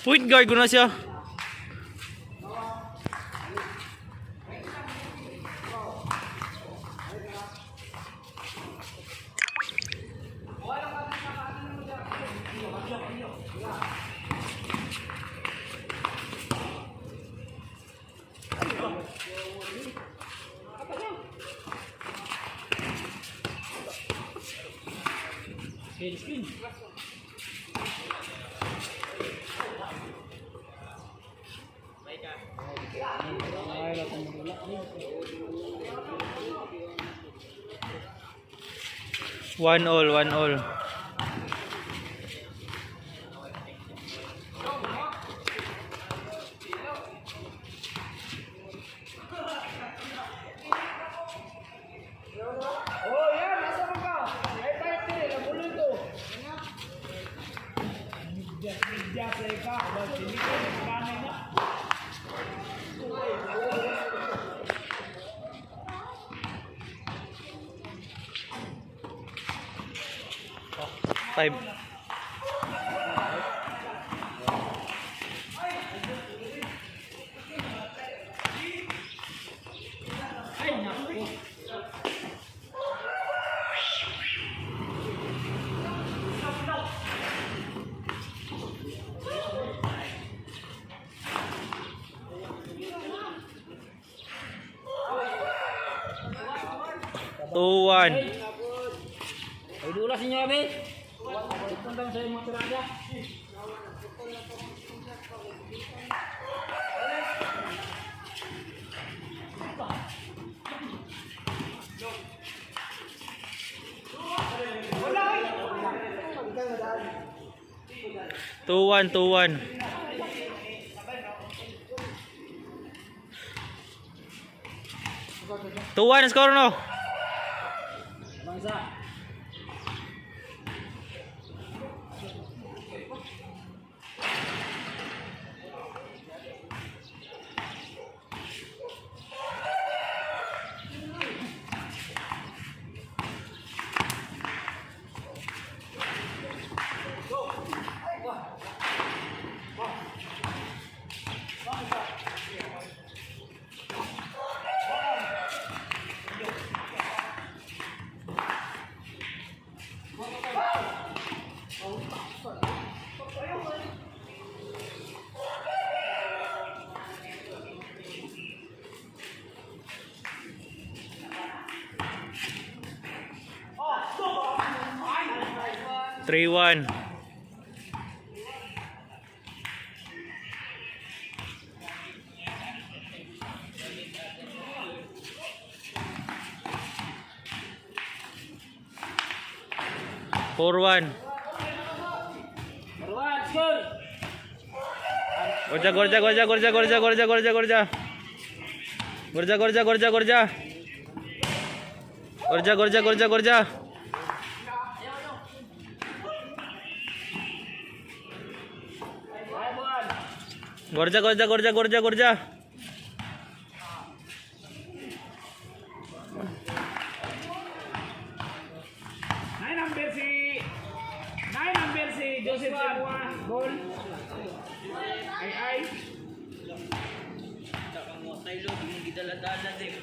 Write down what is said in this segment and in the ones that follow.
Point guard ko na siya. Screen. 1-1, 1-1. Oh, yan, nasa mo ka? Ay, tayo din, nabulon to. Media sa ika, wag hindi ko kanay na. Five. Ay, naku. Two, one. Ay, dulas ninyo kami. Itong lang sa'yo mga tirada. Two, one, 2-1. 2-1 score no. Bangsa. Three, one. Four, one. Marwan, score. Gorja. Gorja. Nine number si Joseph Semua. Goal. Ay. Tayo di mo gidala-dala din.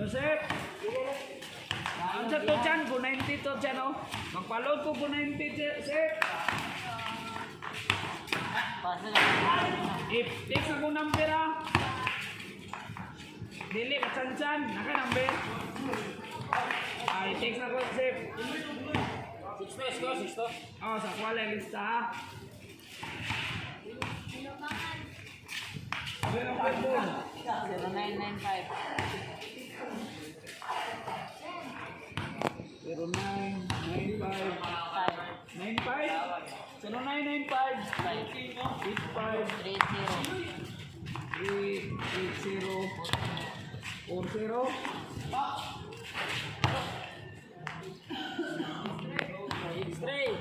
Joseph. Ang sa to dyan, go 90 to dyan, oh. Magpaload ko go 90, Joseph. If takes na ko number, ah. Dili, katsan-san. Naka-number. Ay, takes na ko, Joseph. 6 to. Oh, sa kwala lista, ah. Ano ang phone? 0995. 0995 85 30. 380 4-0. Straight.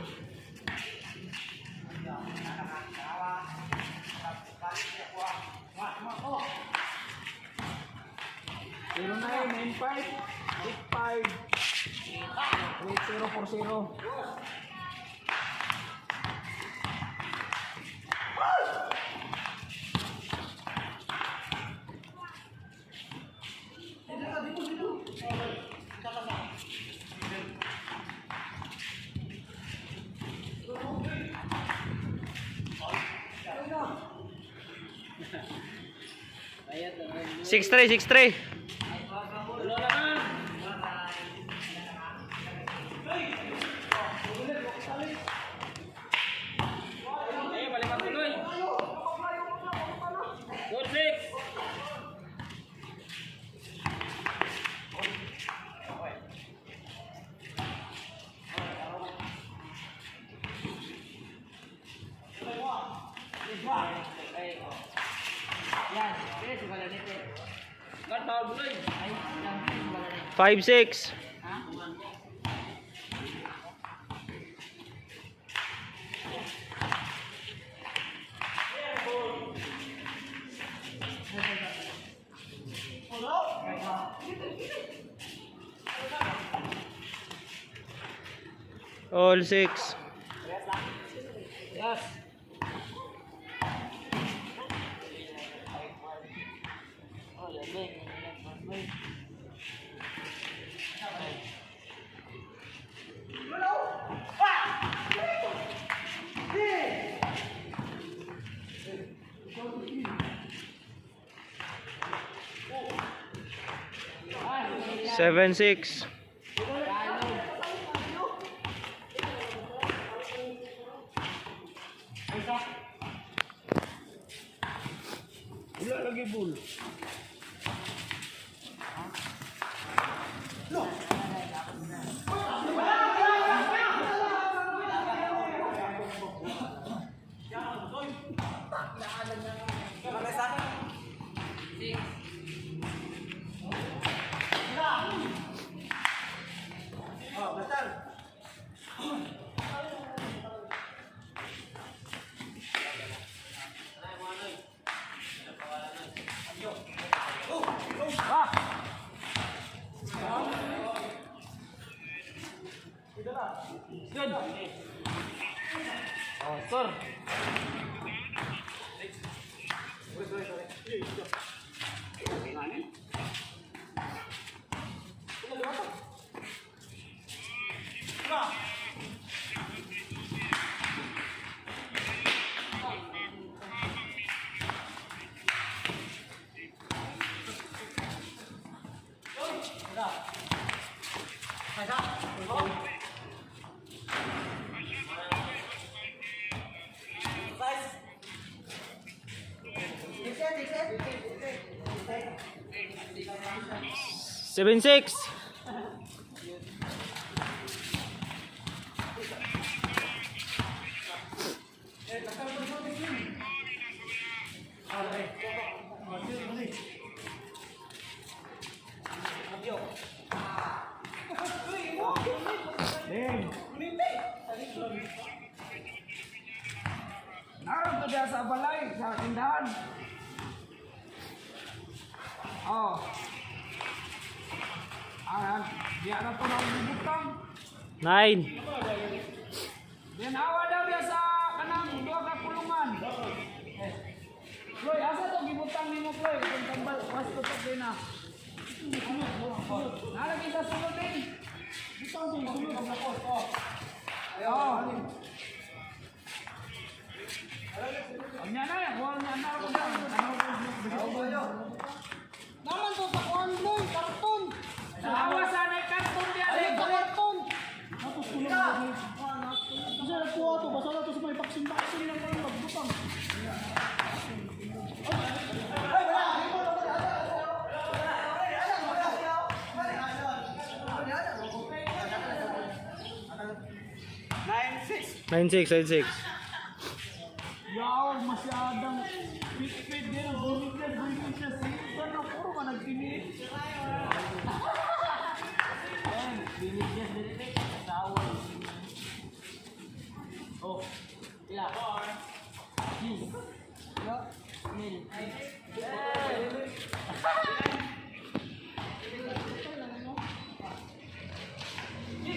0995-85-80-4-0. Bayad lang rin. 6-3, 6-3. Tulo naman. Eh, balik matuloy. Good six. Yan, okay, sebelah ni. Kan tahu dulu. Ay, lang sebelah ni. 5-6. Ha? All 6. Yes. Oh, lebih. Ah, 7-6. Wala lagi bull. Good. Oh, sir. Seven six. Naroon to dia sa balay, sa tindahan. Oh. Dia na to ng bubutang. 9. Then awa daw dia sa kanang duha ka kulungan. Floy, asa to gibutang nimo Floy? Kung tambal, wasto to din na. Nalagi sa sulod din. Butang din sulod sa ko. Ayo. Anya na ya, wala na na ko daw. Naman to sa kuhan mo, karton. Awa sana karton dia Ay, din. sa karton. Tapos kulang mo. Kasi nagkuha to, basta na to sa may baksin-baksin lang kayo magbutang. Nine six. Yaw, masyadang fit-fit din. Bumiglas, bumiglas. Sino na, puro pa nagpinit. Binigyan din ito. Asawa. Oh. Ila. Mil.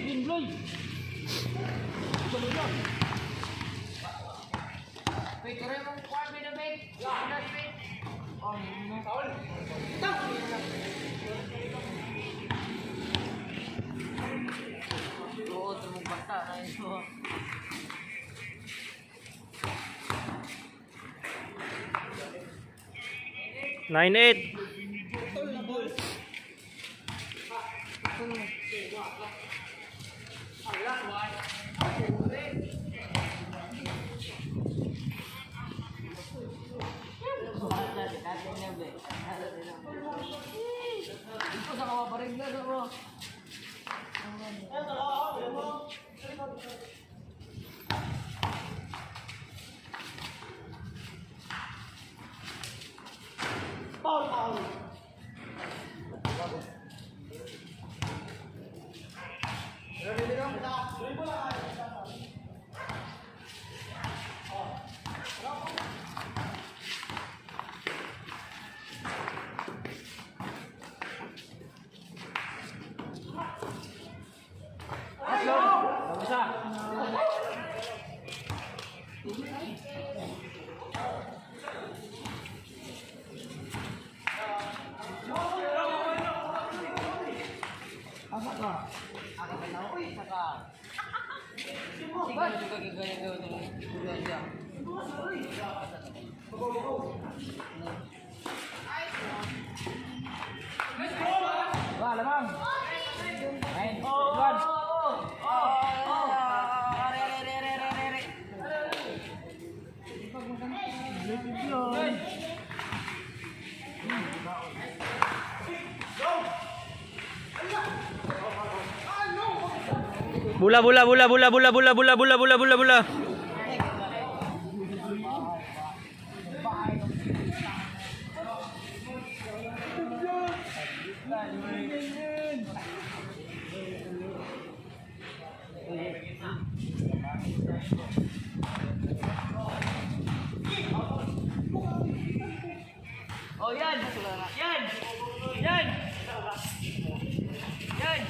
Ginbloy. Wait, kaya mong kuwan may damit. Oh, no. Paul. Oo, tumong bata na ito. 9-8. Paul, Paul. Wah, lemang. Main. Duluan. Bola, bola, bola, bola, bola, bola, bola, bola, bola, bola, bola. Oh, yan. Yan. Yan. Yan.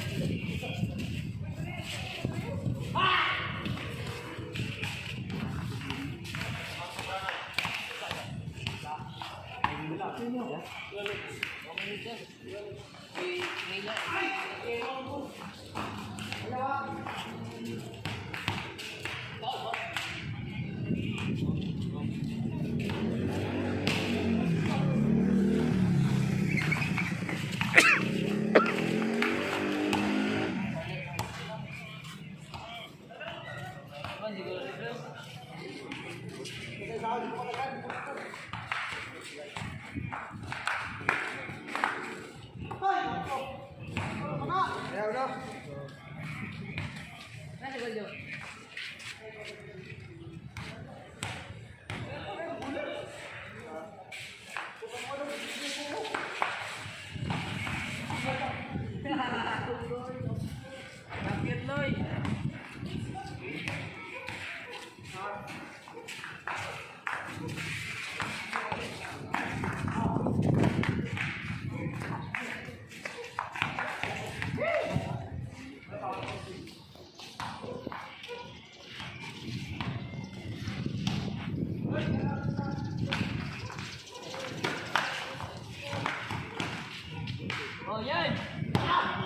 Oh, yan.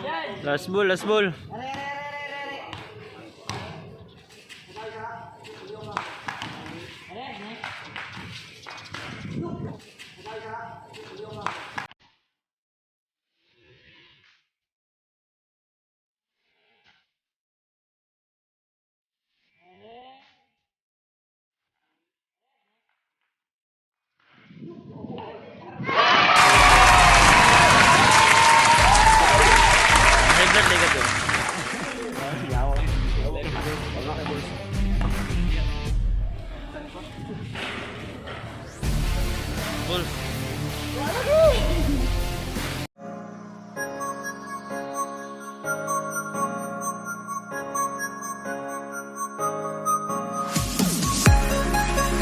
Yan. Last ball, last ball. May blood, ligat doon.